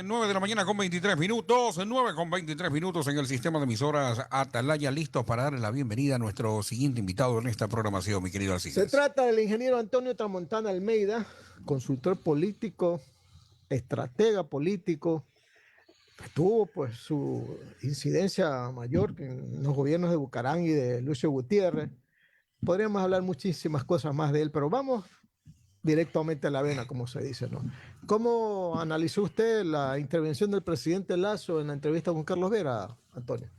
9 de la mañana con 23 minutos, 9 con 23 minutos en el sistema de emisoras Atalaya, listos para darle la bienvenida a nuestro siguiente invitado en esta programación, mi querido Se Alcides. trata del ingeniero Antonio Tramontana Almeida, consultor político, estratega político. Tuvo pues su incidencia mayor en los gobiernos de Bucarán y de Lucio Gutiérrez. Podríamos hablar muchísimas cosas más de él, pero vamos directamente a la vena, como se dice, ¿no? ¿Cómo analizó usted la intervención del presidente Lasso en la entrevista con Carlos Vera, Antonio?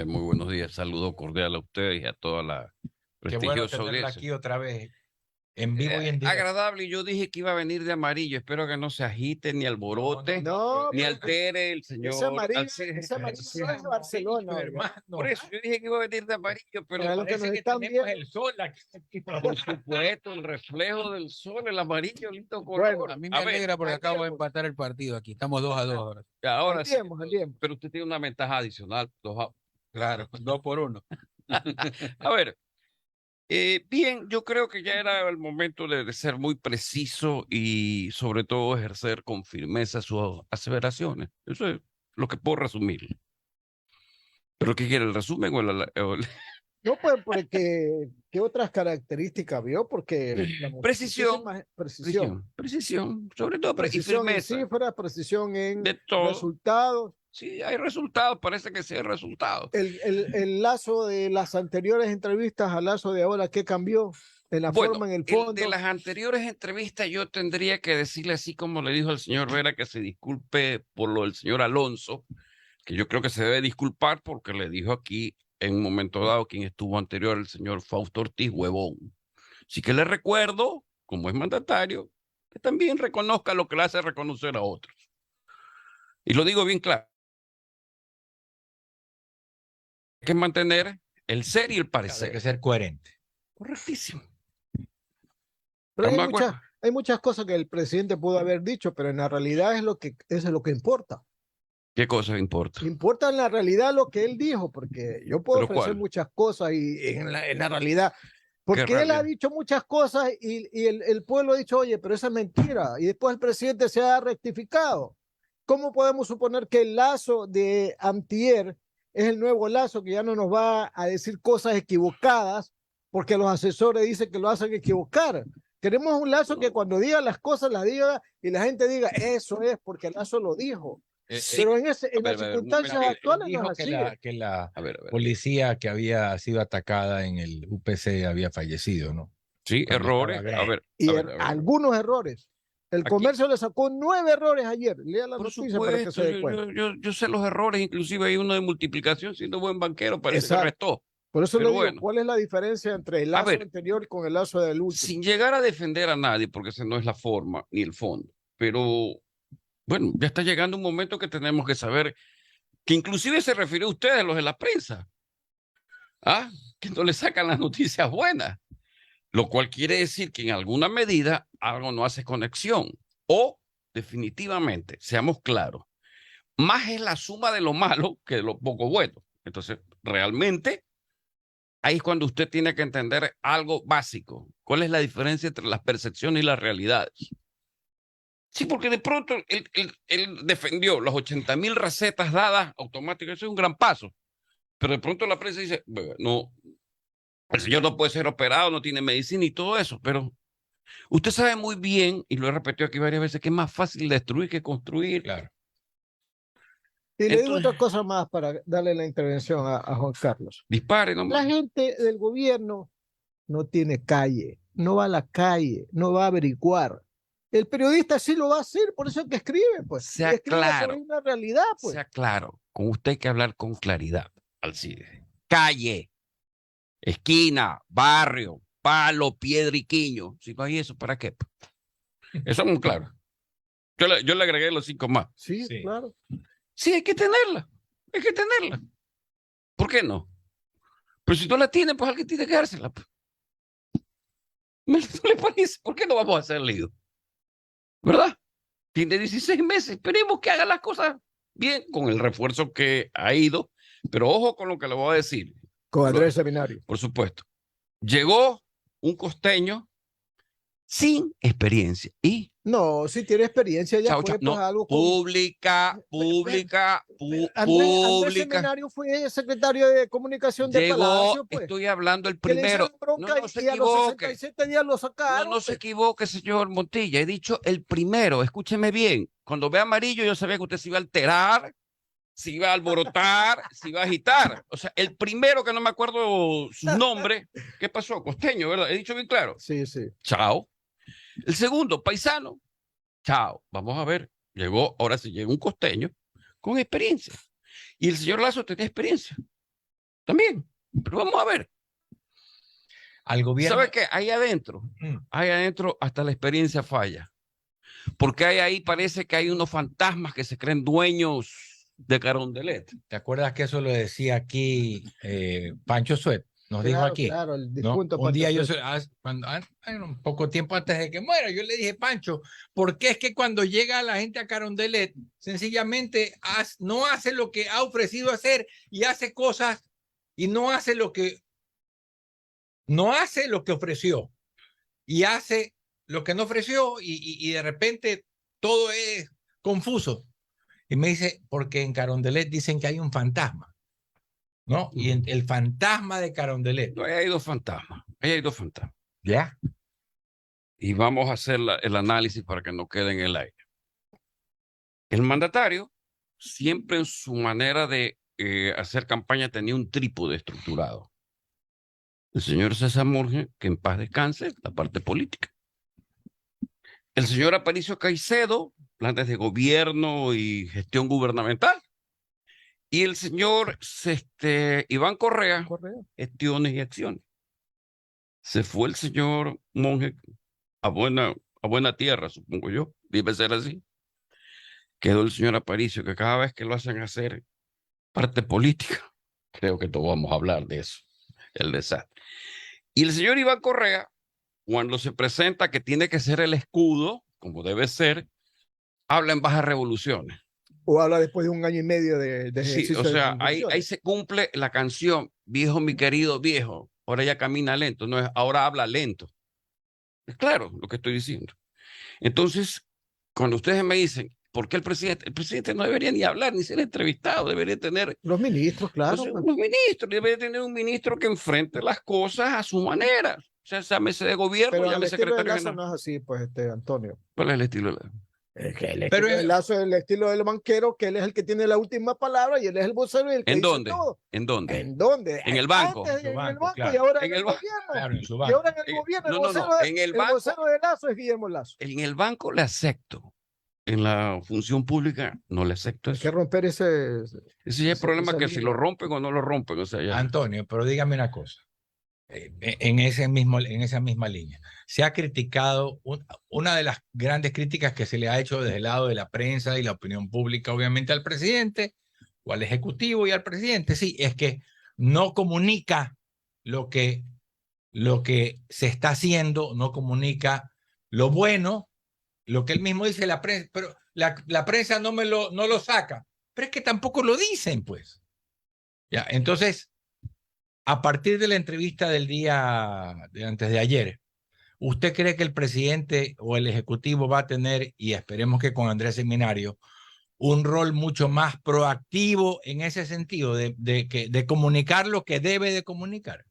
Muy buenos días, saludo cordial a ustedes y a toda la Qué bueno prestigiosa tenerla audiencia. aquí otra vez, en vivo y en directo. Agradable, yo dije que iba a venir de amarillo, espero que no se agite ni alborote, No, ni altere el señor. ese amarillo Alcides. no es de Barcelona, hermano. Por eso yo dije que iba a venir de amarillo, pero Para los que Parece nos que están tenemos viendo. el sol aquí. por supuesto, el reflejo del sol, el amarillo, lindo color. Bueno, A mí me A ver, alegra porque acabo de empatar el partido aquí, estamos 2-2 ahora. ahora sí, Andiemos. pero usted tiene una ventaja adicional. Claro, 2-1. A ver, bien, yo creo que ya era el momento de ser muy preciso y sobre todo ejercer con firmeza sus aseveraciones. Eso es lo que puedo resumir. ¿Pero qué quiere, el resumen o No, pues, porque, ¿qué otras características vio? Porque Precisión, precisión, sobre todo y precisión en firmeza. cifras, precisión en De todo. resultados. Sí, hay resultados, parece que sí hay resultados. El lazo de las anteriores entrevistas al lazo de ahora, ¿qué cambió? En la Bueno, forma, en el fondo. de las anteriores entrevistas yo tendría que decirle así como le dijo el señor Vera que se disculpe por lo del señor Alonso, que yo creo que se debe disculpar porque le dijo aquí en un momento dado quien estuvo anterior, el señor Fausto Ortiz, huevón. Así que le recuerdo, como es mandatario, que también reconozca lo que le hace reconocer a otros. Y lo digo bien claro. Hay que mantener el ser y el parecer. Hay que ser coherente. Correctísimo. Pero ¿Estamos de acuerdo? hay muchas cosas que el presidente pudo haber dicho, pero en la realidad es lo que importa. ¿Qué cosa importa? Importa en la realidad lo que él dijo, porque yo puedo ¿Pero ofrecer cuál? muchas cosas y en la realidad, porque él realidad? ha dicho muchas cosas y el pueblo ha dicho, oye, pero esa es mentira, y después el presidente se ha rectificado. ¿Cómo podemos suponer que el lazo de antier es el nuevo lazo que ya no nos va a decir cosas equivocadas porque los asesores dicen que lo hacen equivocar? Queremos un lazo que cuando diga las cosas las diga y la gente diga, eso es porque el lazo lo dijo. Pero en las circunstancias actuales no Dijo es así. que la A ver. policía que había sido atacada en el UPC había fallecido, ¿no? Sí, Cuando errores. estaba grave. A ver, Y a ver. algunos errores. El Aquí- comercio le sacó 9 errores ayer. Lea la Por noticia para que se supuesto, dé cuenta. yo sé los errores, inclusive hay uno de multiplicación, siendo buen banquero, parece Exacto. que restó. Por eso Pero le digo, bueno. ¿cuál es la diferencia entre el A lazo ver, anterior con el lazo del último? sin llegar a defender a nadie, porque esa no es la forma ni el fondo, pero bueno, ya está llegando un momento que tenemos que saber que inclusive se refirió a ustedes, los de la prensa, que no le sacan las noticias buenas, lo cual quiere decir que en alguna medida algo no hace conexión o definitivamente, seamos claros, más es la suma de lo malo que de lo poco bueno. Entonces, realmente, ahí es cuando usted tiene que entender algo básico. ¿Cuál es la diferencia entre las percepciones y las realidades? Sí, porque de pronto él defendió las 80.000 recetas dadas automáticas. Eso es un gran paso. Pero de pronto la prensa dice, no, el señor no puede ser operado, no tiene medicina y todo eso. Pero usted sabe muy bien, y lo he repetido aquí varias veces, que es más fácil destruir que construir. Claro. Y le digo Entonces, otra cosa más para darle la intervención a Juan Carlos. dispare La nomás. gente del gobierno no tiene calle, no va a la calle, no va a averiguar. El periodista sí lo va a hacer, por eso es que escribe, pues. Sea Escribe claro. por una realidad, pues. Sea claro, con usted hay que hablar con claridad, Alcides. Calle, esquina, barrio, palo, piedra y quiño. Si no hay eso, ¿para qué? Eso es muy claro. Yo le agregué los 5 más. Sí, Sí. claro. Sí, hay que tenerla. Hay que tenerla. ¿Por qué no? Pero si no la tiene, pues alguien tiene que dársela. ¿No le parece? ¿Por qué no vamos a hacer lío? ¿Verdad? Tiene 16 meses. Esperemos que haga las cosas bien con el refuerzo que ha ido. Pero ojo con lo que le voy a decir. Con Andrés Seminario. Por supuesto. Llegó un costeño sin experiencia. Y No, si tiene experiencia ya chao, fue chao. pues No, algo con... pública, Andrés pública. Seminario fue secretario de comunicación de Llegó, Palacio, pues, estoy hablando el que le primero. hicieron bronca No se y a los equivoque. 67 días lo No, sacaron. no se equivoque, señor Montilla. He dicho el primero. Escúcheme bien. Cuando ve amarillo, yo sabía que usted se iba a alterar, se iba a alborotar, se iba a agitar. O sea, el primero que no me acuerdo su nombre. ¿Qué pasó? Costeño, ¿verdad? He dicho bien claro. Sí, sí. Chao. El segundo, paisano. Chao. Vamos a ver. Llegó, ahora sí llegó un costeño con experiencia. Y el señor Lazo tenía experiencia también. Pero vamos a ver. Al gobierno. ¿Sabe qué? Ahí adentro hasta la experiencia falla. Porque ahí parece que hay unos fantasmas que se creen dueños de Carondelet. ¿Te acuerdas que eso lo decía aquí Pancho Suet? Nos dijo Claro, aquí. claro, el ¿no? difunto Un día Pancho yo, Suet. un poco tiempo antes de que muera, yo le dije, Pancho, ¿por qué es que cuando llega la gente a Carondelet, sencillamente no hace lo que ha ofrecido hacer y hace cosas y no hace lo que ofreció y hace lo que no ofreció y de repente todo es confuso? Y me dice, porque en Carondelet dicen que hay un fantasma, ¿no? Y el fantasma de Carondelet. No, ahí hay dos fantasmas. Ahí hay dos fantasmas. ¿Ya? Y vamos a hacer el análisis para que no quede en el aire. El mandatario, siempre en su manera de hacer campaña, tenía un trípode estructurado. El señor César Morge, que en paz descanse, la parte política. El señor Aparicio Caicedo, planes de gobierno y gestión gubernamental. Y el señor Iván Correa, gestiones y acciones. Se fue el señor Monge a buena tierra, supongo yo, debe ser así. Quedó el señor Aparicio, que cada vez que lo hacen hacer parte política, creo que todos vamos a hablar de eso, el desastre. Y el señor Iván Correa, cuando se presenta que tiene que ser el escudo, como debe ser, habla en bajas revoluciones. O habla después de un año y medio de Sí, ejercicio o sea, de ahí funciones. se cumple la canción, viejo mi querido viejo, ahora ya camina lento, no es, ahora habla lento. Es claro lo que estoy diciendo. Entonces, cuando ustedes me dicen, ¿por qué el presidente no debería ni hablar, ni ser entrevistado, debería tener Los ministros, claro. los ministros, debería tener un ministro que enfrente las cosas a su manera, o sea, llámese de gobierno, Pero el llámese estilo de secretario Lazo general. no es así, pues, Antonio. ¿Cuál es el estilo de Lazo? Pero el Lazo es el estilo del banquero, que él es el que tiene la última palabra y él es el vocero y el que ¿En dice dónde? todo. ¿En dónde? ¿En dónde? En el banco. Antes en el banco claro. y ahora En en el el banco. gobierno. Claro, en su Y banco. ahora en el gobierno, el vocero de Lazo es Guillermo Lazo. En el banco le acepto. En la función pública no le acepto Hay eso. que romper ese Ese ya es el problema, que si lo rompen o no lo rompen, o sea, ya. Antonio, pero dígame una cosa. En esa misma línea. Se ha criticado, una de las grandes críticas que se le ha hecho desde el lado de la prensa y la opinión pública, obviamente, al presidente o al ejecutivo y al presidente, sí, es que no comunica lo que se está haciendo, no comunica lo bueno, lo que él mismo dice la prensa, pero la prensa no lo saca, pero es que tampoco lo dicen, pues. Ya, entonces, a partir de la entrevista del día de antes de ayer, ¿usted cree que el presidente o el ejecutivo va a tener, y esperemos que con Andrés Seminario, un rol mucho más proactivo en ese sentido, de comunicar lo que debe de comunicar?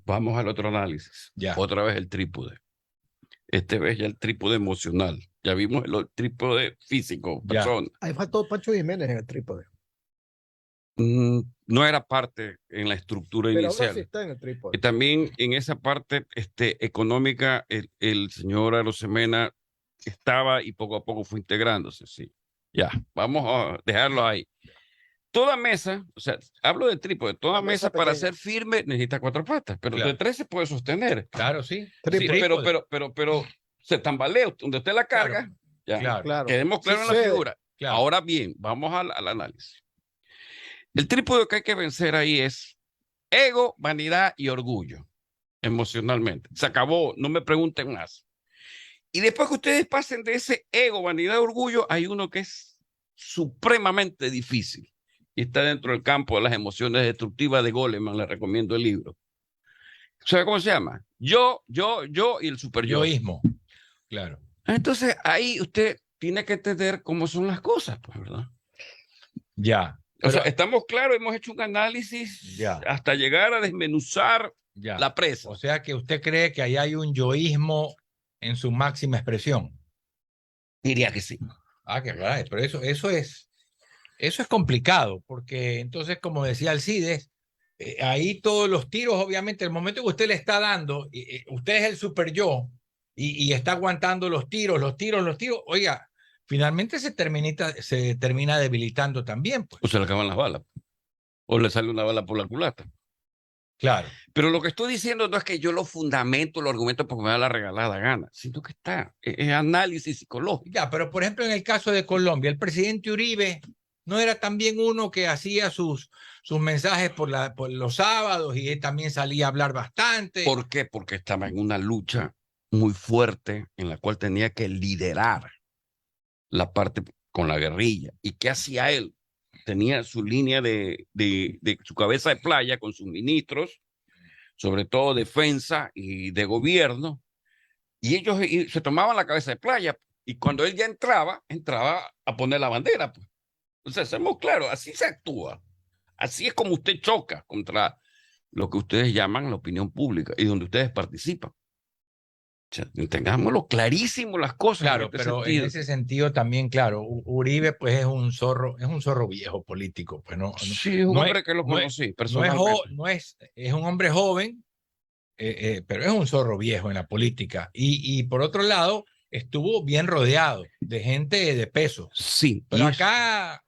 Vamos al otro análisis. Ya. Otra vez el trípode. Esta vez ya el trípode emocional. Ya vimos el trípode físico, Ya. persona. Ahí faltó Pancho Jiménez en el trípode. No era parte en la estructura Pero inicial. ahora sí está en el trípode. Y también en esa parte económica, el señor Arosemena estaba y poco a poco fue integrándose. Sí. Ya, vamos a dejarlo ahí. Toda mesa, o sea, hablo del trípode, toda La mesa mesa para pequeña. ser firme necesita 4 patas, pero Claro. de 3 se puede sostener. Claro, sí. Sí, Trípode. pero se tambalea, donde usted la carga, Claro. ya, Claro. Claro. quedemos claros en la Sucede. figura. Claro. Ahora bien, vamos al análisis. El trípode que hay que vencer ahí es ego, vanidad y orgullo, emocionalmente. Se acabó, no me pregunten más. Y después que ustedes pasen de ese ego, vanidad, orgullo, hay uno que es supremamente difícil y está dentro del campo de las emociones destructivas de Goleman. Le recomiendo el libro. ¿Sabe cómo se llama? Yo y el super yo. Yoísmo. Claro. Entonces, ahí usted tiene que entender cómo son las cosas, pues, ¿verdad? Ya. O sea, Pero, estamos claros, hemos hecho un análisis ya, hasta llegar a desmenuzar ya. la presa. O sea que usted cree que ahí hay un yoísmo en su máxima expresión. Diría que sí. Ah, que caray, pero eso es complicado, porque entonces, como decía Alcides, ahí todos los tiros, obviamente, el momento que usted le está dando, usted es el super yo y está aguantando los tiros, oiga, finalmente se termina debilitando también, pues. O se le acaban las balas. O le sale una bala por la culata. Claro. Pero lo que estoy diciendo no es que yo lo fundamento, lo argumento porque me da la regalada gana, sino que es análisis psicológico. Ya, pero por ejemplo, en el caso de Colombia, el presidente Uribe no era también uno que hacía sus mensajes por los sábados y él también salía a hablar bastante. ¿Por qué? Porque estaba en una lucha muy fuerte en la cual tenía que liderar la parte con la guerrilla. ¿Y qué hacía él? Tenía su línea de su cabeza de playa con sus ministros, sobre todo defensa y de gobierno, y ellos se tomaban la cabeza de playa, y cuando él ya entraba a poner la bandera. Pues. O sea, seamos claros, así se actúa. Así es como usted choca contra lo que ustedes llaman la opinión pública y donde ustedes participan. O sea, tengámoslo clarísimo las cosas. Claro, en este pero sentido. en ese sentido también, claro, Uribe pues es un zorro viejo político, pues Sí, es un no es, hombre que lo no es, conocí no es, personalmente. es un hombre joven, pero es un zorro viejo en la política. Y por otro lado, estuvo bien rodeado de gente de peso. Sí, Pero acá,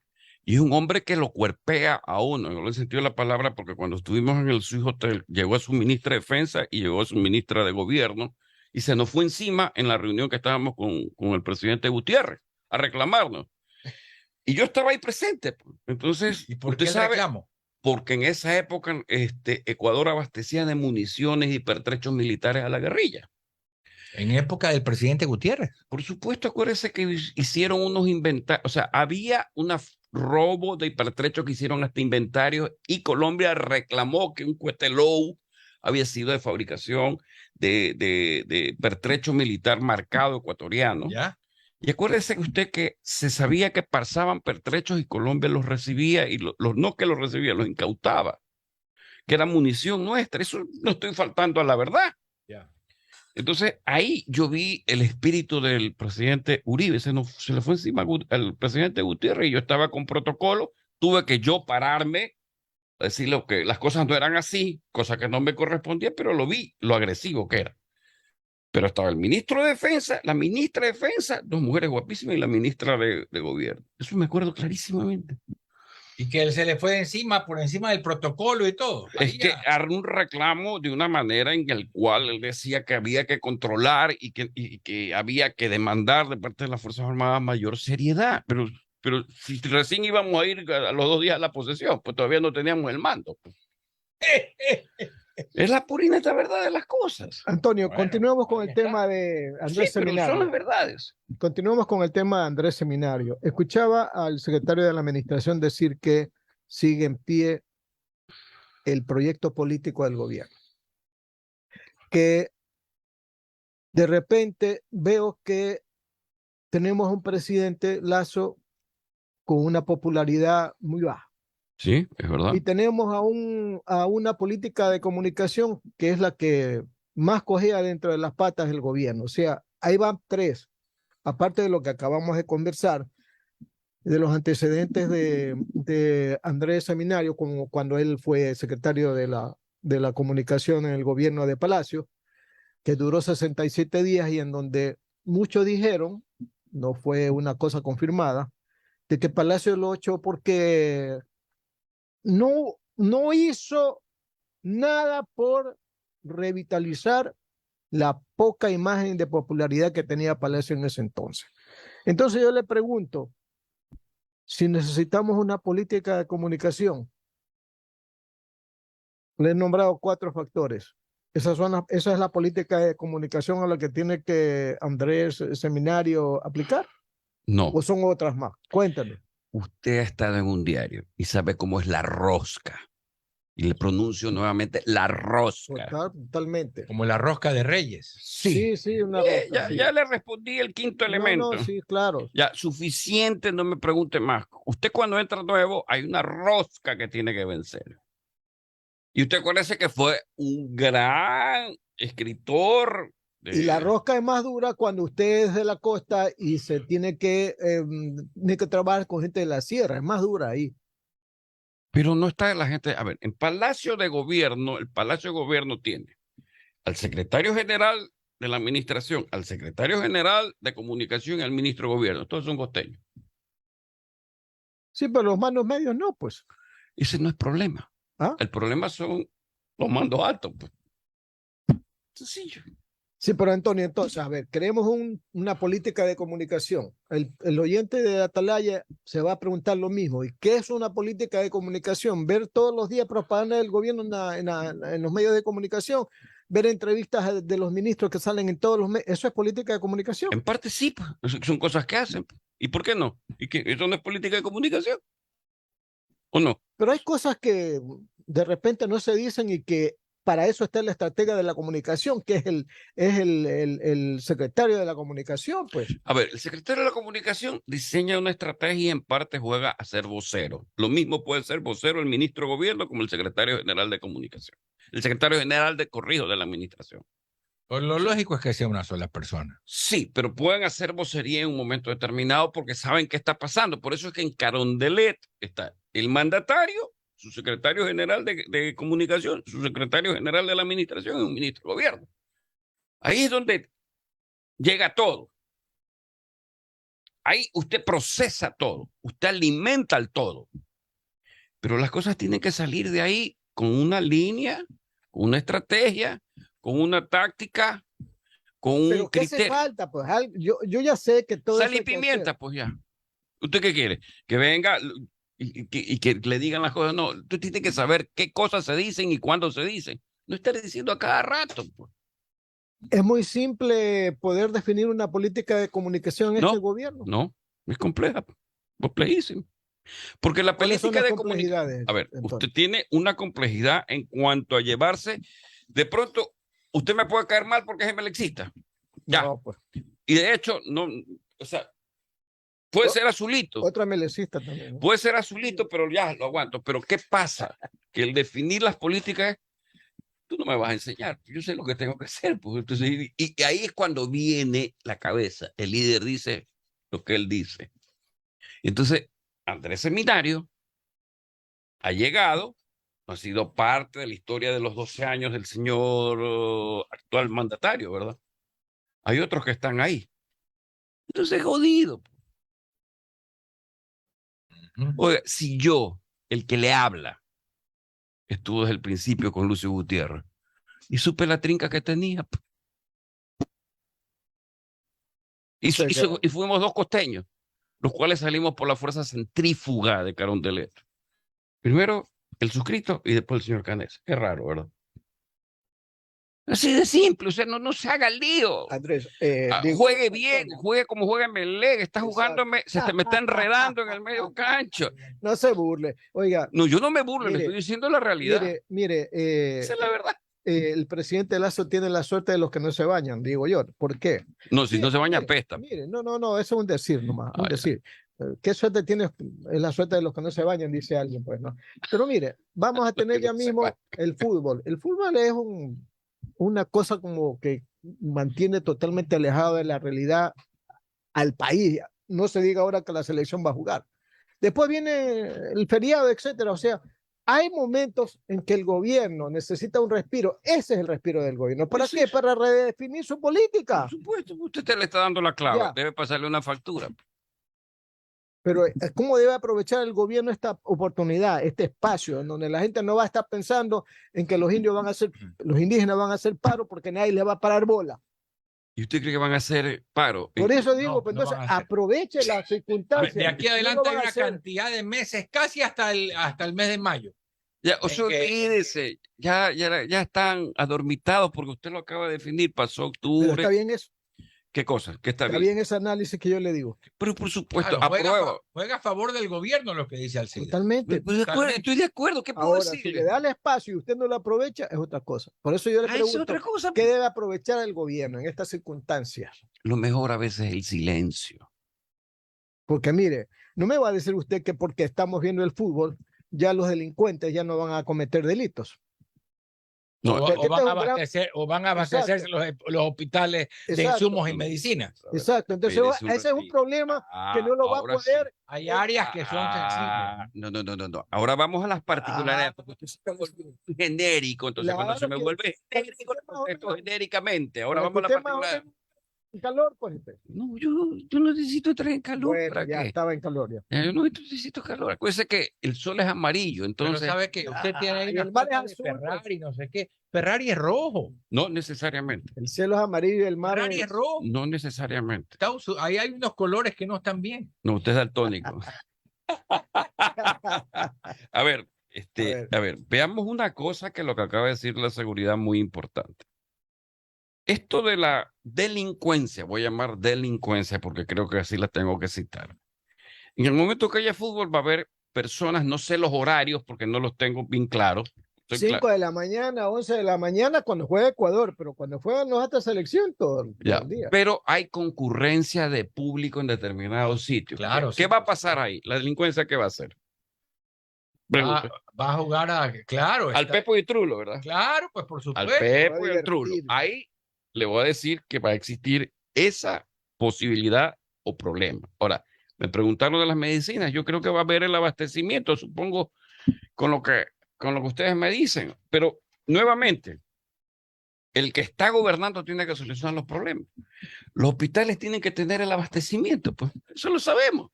y es un hombre que lo cuerpea a uno, en el sentido de la palabra, porque cuando estuvimos en el Swiss Hotel, llegó a su ministra de Defensa y llegó a su ministra de Gobierno, y se nos fue encima en la reunión que estábamos con el presidente Gutiérrez a reclamarnos. Y yo estaba ahí presente. Pues. Entonces, ¿y por usted qué el sabe, reclamo? porque en esa época Ecuador abastecía de municiones y pertrechos militares a la guerrilla. En época del presidente Gutiérrez. Por supuesto, acuérdense que hicieron unos inventarios, o sea, había un robo de pertrechos que hicieron hasta inventarios y Colombia reclamó que un Cuetelou había sido de fabricación de pertrecho militar marcado ecuatoriano. ¿Ya? Y acuérdese usted que se sabía que pasaban pertrechos y Colombia los recibía y no que los recibía, los incautaba, que era munición nuestra. Eso no estoy faltando a la verdad. Ya. Entonces ahí yo vi el espíritu del presidente Uribe, se le fue encima al presidente Gutiérrez y yo estaba con protocolo, tuve que yo pararme, a decirle que las cosas no eran así, cosa que no me correspondía, pero lo vi, lo agresivo que era. Pero estaba el ministro de Defensa, la ministra de Defensa, dos mujeres guapísimas y la ministra de Gobierno. Eso me acuerdo clarísimamente. Y que él se le fue encima, por encima del protocolo y todo. Es que hará un reclamo de una manera en el cual él decía que había que controlar y que había que demandar de parte de las Fuerzas Armadas mayor seriedad. Pero si recién íbamos a ir a los 2 días a la posesión, pues todavía no teníamos el mando. Pues. Es la pura y neta verdad de las cosas. Antonio, Bueno, continuemos con el ahí está. tema de Sí, Andrés pero son Seminario. las verdades. Continuemos con el tema de Andrés Seminario. Escuchaba al secretario de la Administración decir que sigue en pie el proyecto político del gobierno. Que de repente veo que tenemos un presidente Lazo con una popularidad muy baja. Sí, es verdad. Y tenemos a una política de comunicación que es la que más cogía dentro de las patas del gobierno. O sea, ahí van 3, aparte de lo que acabamos de conversar, de los antecedentes de Andrés Seminario, como cuando él fue secretario de la comunicación en el gobierno de Palacio, que duró 67 días y en donde muchos dijeron, no fue una cosa confirmada, de que Palacio lo echó porque no hizo nada por revitalizar la poca imagen de popularidad que tenía Palacio en ese entonces. Entonces yo le pregunto, si necesitamos una política de comunicación, le he nombrado 4 factores. Esa es la política de comunicación a la que tiene que Andrés Seminario aplicar. No. ¿O son otras más? Cuéntame. Usted ha estado en un diario y sabe cómo es la rosca. Y le pronuncio nuevamente la rosca. Totalmente. Como la rosca de Reyes. Sí, sí, una rosca. Sí. Ya le respondí el quinto elemento. No, sí, claro. Ya, suficiente, no me pregunte más. Usted cuando entra nuevo, hay una rosca que tiene que vencer. Y usted acuérdese que fue un gran escritor. Y la rosca es más dura cuando usted es de la costa y se tiene que trabajar con gente de la sierra. Es más dura ahí. Pero no está la gente. A ver, en Palacio de Gobierno, el Palacio de Gobierno tiene al secretario general de la administración, al secretario general de comunicación y al ministro de gobierno. Todos son costeños. Sí, pero los mandos medios no, pues. Ese no es problema. ¿Ah? El problema son los mandos altos. Pues. Sencillo. Sí, pero Antonio, entonces, a ver, creemos una política de comunicación. El oyente de Atalaya se va a preguntar lo mismo. ¿Y qué es una política de comunicación? Ver todos los días propaganda del gobierno en los medios de comunicación, ver entrevistas de los ministros que salen en todos los medios. ¿Eso es política de comunicación? En parte sí, pues. Son cosas que hacen. ¿Y por qué no? ¿Y qué? ¿Eso no es política de comunicación? ¿O no? Pero hay cosas que de repente no se dicen y que para eso está el estratega de la comunicación, que es el secretario de la comunicación, pues. A ver, el secretario de la comunicación diseña una estrategia y en parte juega a ser vocero. Lo mismo puede ser vocero el ministro de gobierno como el secretario general de comunicación. El secretario general de corrijo de la administración. Pues lo lógico es que sea una sola persona. Sí, pero pueden hacer vocería en un momento determinado porque saben qué está pasando. Por eso es que en Carondelet está el mandatario, su secretario general de comunicación, su secretario general de la administración y un ministro de gobierno. Ahí es donde llega todo. Ahí usted procesa todo, usted alimenta el todo. Pero las cosas tienen que salir de ahí con una línea, con una estrategia, con una táctica, con Pero un ¿qué hace criterio. falta? Pues yo ya sé que todo Sal eso y hay que pimienta, hacer. pues ya. ¿Usted qué quiere? Que venga y que le digan las cosas. No, tú tienes que saber qué cosas se dicen y cuándo se dicen. No estar diciendo a cada rato. Pues. Es muy simple poder definir una política de comunicación en este No, gobierno. no, es compleja, complejísima. Porque la ¿Cuáles son política las de comunicación. complejidades? A ver, entonces? usted tiene una complejidad en cuanto a llevarse. De pronto, usted me puede caer mal porque es emelexista. Ya. No, pues. Y de hecho, no, o sea, puede ser azulito. Otra melecista también. ¿no? Puede ser azulito, pero ya lo aguanto. Pero ¿qué pasa? Que el definir las políticas, tú no me vas a enseñar. Yo sé lo que tengo que hacer. Pues. Entonces, y ahí es cuando viene la cabeza. El líder dice lo que él dice. Entonces, Andrés Seminario ha llegado, ha sido parte de la historia de los 12 años del señor actual mandatario, ¿verdad? Hay otros que están ahí. Entonces, jodido. Oiga, si yo, el que le habla, estuvo desde el principio con Lucio Gutiérrez y supe la trinca que tenía. Y fuimos dos costeños, los cuales salimos por la fuerza centrífuga de Carondelet. Primero el suscrito y después el señor Canés. Qué raro, ¿verdad? Así de simple, o sea, no se haga el lío. Andrés, juegue bien, juegue como juega Melec, está jugándome, me está enredando en el medio cancho. No se burle. Oiga. No, yo no me burlo, le estoy diciendo la realidad. Mire, esa es la verdad. El presidente Lazo tiene la suerte de los que no se bañan, digo yo. ¿Por qué? No, si no se baña, apesta. Mire, no, eso es un decir nomás, un decir. ¿Qué suerte tienes? Es la suerte de los que no se bañan, dice alguien, pues, ¿no? Pero mire, vamos a tener ya mismo el fútbol. El fútbol es una cosa como que mantiene totalmente alejado de la realidad al país. No se diga ahora que la selección va a jugar. Después viene el feriado, etcétera. O sea, hay momentos en que el gobierno necesita un respiro. Ese es el respiro del gobierno. ¿Para qué? Para redefinir su política. Por supuesto, usted le está dando la clave. Ya. Debe pasarle una factura. Pero ¿cómo debe aprovechar el gobierno esta oportunidad, este espacio, en donde la gente no va a estar pensando en que los indígenas van a hacer paro porque nadie le va a parar bola? ¿Y usted cree que van a hacer paro? Por eso digo, pues entonces aproveche las circunstancias. De aquí adelante hay una cantidad de meses, casi hasta el mes de mayo. Ya, o sea, olvídese, ya están adormitados porque usted lo acaba de definir, pasó octubre. Pero está bien eso. ¿Qué cosa? ¿Qué está Está bien? bien ese análisis que yo le digo. Pero por supuesto, Claro, apruebo. juega a favor del gobierno lo que dice Alcide. Totalmente. Pues de acuerdo, Totalmente. estoy de acuerdo. ¿Qué puedo Ahora, si decirle? le da el espacio y usted no lo aprovecha, es otra cosa. Por eso yo le Es pregunto, otra cosa. ¿qué debe aprovechar el gobierno en estas circunstancias? Lo mejor a veces es el silencio. Porque mire, no me va a decir usted que porque estamos viendo el fútbol, ya los delincuentes ya no van a cometer delitos. No, Este es un gran- O van a abastecerse los hospitales de Exacto. insumos y medicinas. Exacto. Entonces, espérese un ese es un ratito. problema que no lo va a Ahora sí. poder. Hay áreas que son sensibles. No. Ahora vamos a las particularidades. Porque usted se me vuelve genérico. Entonces, cuando se Claro me que- vuelve cuando genérico, usted lo más o contesto menos- genéricamente. Ahora Para que vamos a las usted más o particularidades. menos en calor, pues. No, yo no necesito traer calor. Bueno, ¿Para ya qué? estaba en calor ya. Yo no necesito calor. Acuérdese que el sol es amarillo. Pero Entonces, sabe que usted tiene ahí y una el mar es foto de azul, pues. Ferrari, no sé qué. Ferrari es rojo. no necesariamente. El cielo es amarillo y el mar Ferrari es rojo. No necesariamente. Ahí hay unos colores que no están bien. No, usted es daltónico. A ver, ver. a ver, veamos una cosa que lo que acaba de decir la seguridad muy importante. Esto de la delincuencia, voy a llamar delincuencia porque creo que así la tengo que citar. En el momento que haya fútbol va a haber personas, no sé los horarios porque no los tengo bien claros. 5 de la mañana, 11 de la mañana cuando juega Ecuador, pero cuando juegan los alta selección todo Ya, el día. pero hay concurrencia de público en determinados sitios. Claro, ¿Qué sí, va a por pasar ahí? ¿La delincuencia qué va a hacer? Pregunta. Va a jugar claro. Al Pepo y Trulo, ¿verdad? Claro, pues por Al supuesto. Pepo y Va a al Trulo. divertir. Ahí le voy a decir que va a existir esa posibilidad o problema. Ahora, me preguntaron de las medicinas. Yo creo que va a haber el abastecimiento, supongo, con lo que ustedes me dicen. Pero nuevamente, el que está gobernando tiene que solucionar los problemas. Los hospitales tienen que tener el abastecimiento, pues eso lo sabemos.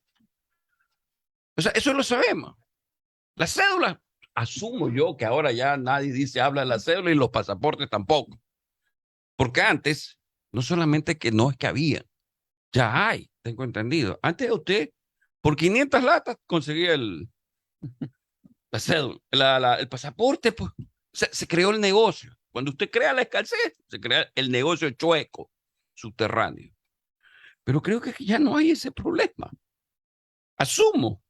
O sea, eso lo sabemos. La cédula, asumo yo que ahora ya nadie habla de la cédula y los pasaportes tampoco. Porque antes, no solamente que no es que había, ya hay, tengo entendido. Antes usted, por 500 latas, conseguía la cédula, el pasaporte, pues se creó el negocio. Cuando usted crea la escasez, se crea el negocio chueco, subterráneo. Pero creo que ya no hay ese problema. Asumo.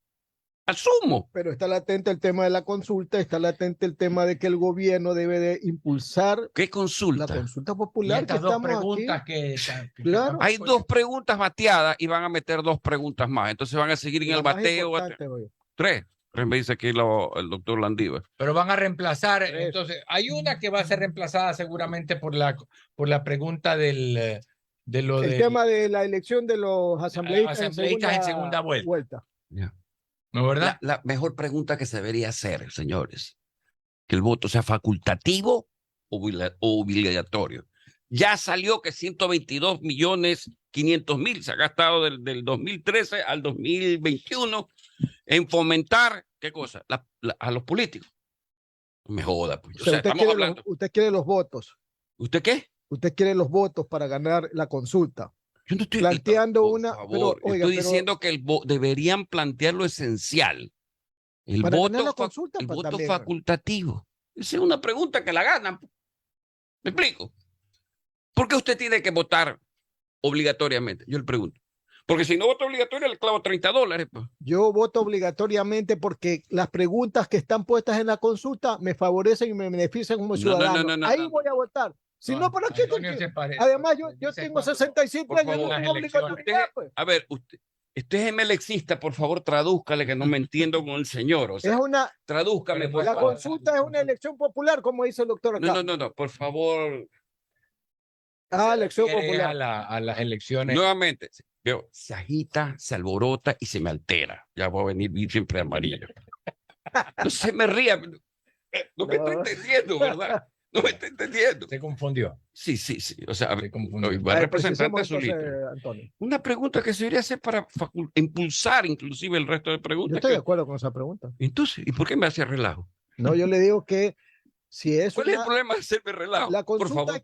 Pero está latente el tema de la consulta, está latente el tema de que el gobierno debe de impulsar ¿Qué la consulta? consulta Y popular que estas dos estamos preguntas aquí. que Claro. tampoco Hay es- dos preguntas bateadas y van a meter dos preguntas más. Entonces van a seguir en La el más bateo. importante, oye. Tres. Me dice aquí el doctor Landívar. Pero van a reemplazar. Eso. Entonces, hay una que va a ser reemplazada seguramente por la pregunta de lo El de tema de la elección de los asambleístas, en segunda vuelta. Ya. ¿No, verdad? La mejor pregunta que se debería hacer, señores, que el voto sea facultativo o obligatorio. Ya salió que 122.500.000 se ha gastado del 2013 al 2021 en fomentar, ¿qué cosa? A los políticos. No me joda, pues. O sea, Estamos hablando. usted quiere los votos. ¿Usted qué? Usted quiere los votos para ganar la consulta. Yo no estoy Planteando por una. favor, Pero, oiga, estoy pero diciendo que deberían plantear lo esencial. El para ganar voto, la consulta, el pues, voto también. facultativo. Esa es una pregunta que la ganan. ¿Me explico? ¿Por qué usted tiene que votar obligatoriamente? Yo le pregunto. Porque si no vota obligatorio, le clavo $30. Pues. Yo voto obligatoriamente porque las preguntas que están puestas en la consulta me favorecen y me benefician como ciudadano. Ahí voy a votar. Si no, ¿para qué? Además, yo tengo 65 años, no tengo obligatoriedad. Pues. A ver, usted es melexista, por favor, tradúzcale que no me entiendo con el señor. O sea, tradúzcame, por la favor. consulta es una elección popular, como dice el doctor acá. No, por favor. Elección popular. A las elecciones. Nuevamente, veo, se agita, se alborota y se me altera. Ya voy a venir siempre amarillo. No se me ría. No me está entendiendo, ¿verdad? No me está entendiendo. Se confundió. Sí. O sea, Se confundió. va a representante Precisemos su líder. entonces, Antonio. Una pregunta que se debería hacer para impulsar inclusive el resto de Yo preguntas. estoy de acuerdo con esa pregunta. Entonces, ¿y por qué me hace relajo? No, yo le digo que si es ¿Cuál es el problema de hacerme relajo? la Por consulta favor. hay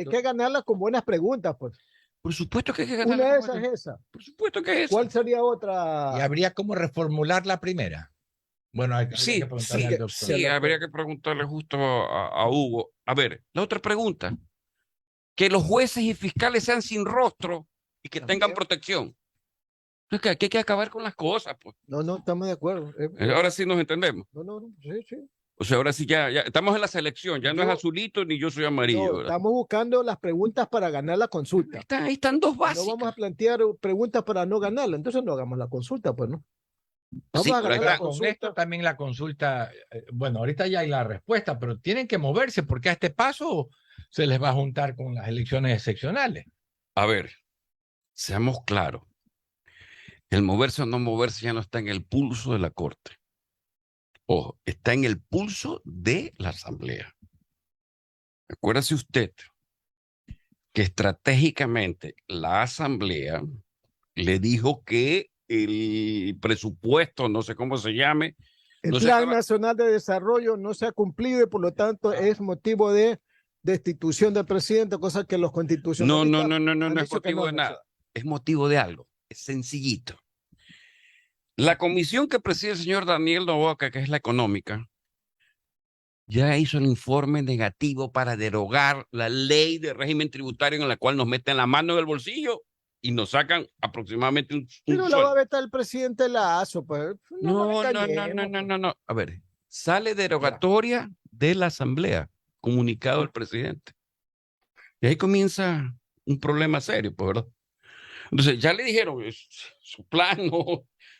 que ganarla con buenas preguntas, pues. Por supuesto que hay que ganar. Una de esas es esa. Por supuesto que es esa. ¿Cuál sería Y otra? habría como reformular la primera. Bueno, habría que Sí, preguntarle al doctor. sí, habría que preguntarle justo a Hugo. A ver, la otra pregunta. que los jueces y fiscales sean sin rostro y que tengan También. protección. Entonces, que aquí hay que acabar con las cosas, pues. No, estamos de acuerdo. Ahora sí nos entendemos. No, sí. O sea, ahora sí ya estamos en la selección, ya no es Yo- azulito ni yo soy amarillo, No, ¿verdad? estamos buscando las preguntas para ganar la consulta. Ahí están dos No vamos básicas. a plantear preguntas para no ganarla, entonces no hagamos la consulta, pues, ¿no? Vamos Sí, a pero ganar acá- la Con consulta. esto también la consulta, bueno, ahorita ya hay la respuesta, pero tienen que moverse porque a este paso se les va a juntar con las elecciones excepcionales. A ver, seamos claros. El moverse o no moverse ya no está en el pulso de la Corte. Ojo, está en el pulso de la Asamblea. Acuérdese usted que estratégicamente la Asamblea le dijo que el presupuesto, no sé cómo se llame, El no se Plan estaba- Nacional de Desarrollo no se ha cumplido y por lo tanto es motivo de destitución del presidente, cosa que los no, constitucionalistas no han es dicho que motivo de no, nada. Es motivo de algo. Es sencillito. La comisión que preside el señor Daniel Noboa, que es la económica, ya hizo el informe negativo para derogar la ley de régimen tributario en la cual nos meten la mano en el bolsillo y nos sacan aproximadamente un Pero la sueldo. va a vetar el presidente Lazo, pues. No. A ver, sale derogatoria de la Asamblea, comunicado del presidente. Y ahí comienza un problema serio, pues, ¿verdad? Entonces, ya le dijeron, su plan,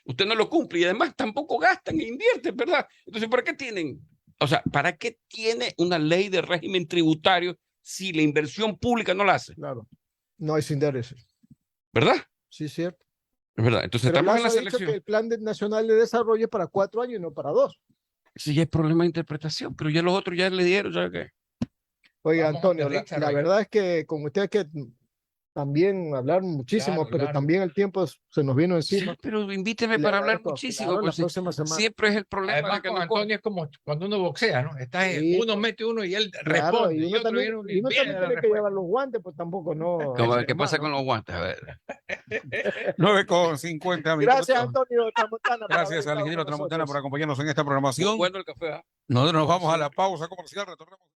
usted no lo cumple y además tampoco gastan e invierten, ¿verdad? Entonces, ¿para qué tienen? O sea, ¿para qué tiene una ley de régimen tributario si la inversión pública no la hace? Claro, no hay intereses. ¿Verdad? Sí, cierto. Es verdad. Entonces, Pero estamos en la Lazo ha dicho selección. que el Plan Nacional de Desarrollo es para 4 años y no para 2. Ese ya es problema de interpretación, pero ya los otros ya le dieron, ¿sabes qué? Oiga, Vamos Antonio, donde la Richard, oiga. verdad es que con usted hay que también hablar muchísimo, Claro, pero claro. también el tiempo se nos vino Sí, encima. pero invíteme Le para hablar agradezco. muchísimo, Claro, la pues próxima semana. siempre es el problema Además, de que con no coge. Antonio es como cuando uno boxea, ¿no? Sí, uno mete uno y él Claro, responde. y Y uno otro también, viene y uno viene también la tiene que respuesta. llevar los guantes, pues tampoco no. ¿Qué pasa con los guantes? A ver. 9:50 minutos. Gracias, Antonio Tramontana. por haber Gracias al estado ingeniero con Tramontana por nosotros. acompañarnos en esta programación. Bueno el café, ¿ah? Nosotros nos vamos a la pausa comercial, retornamos.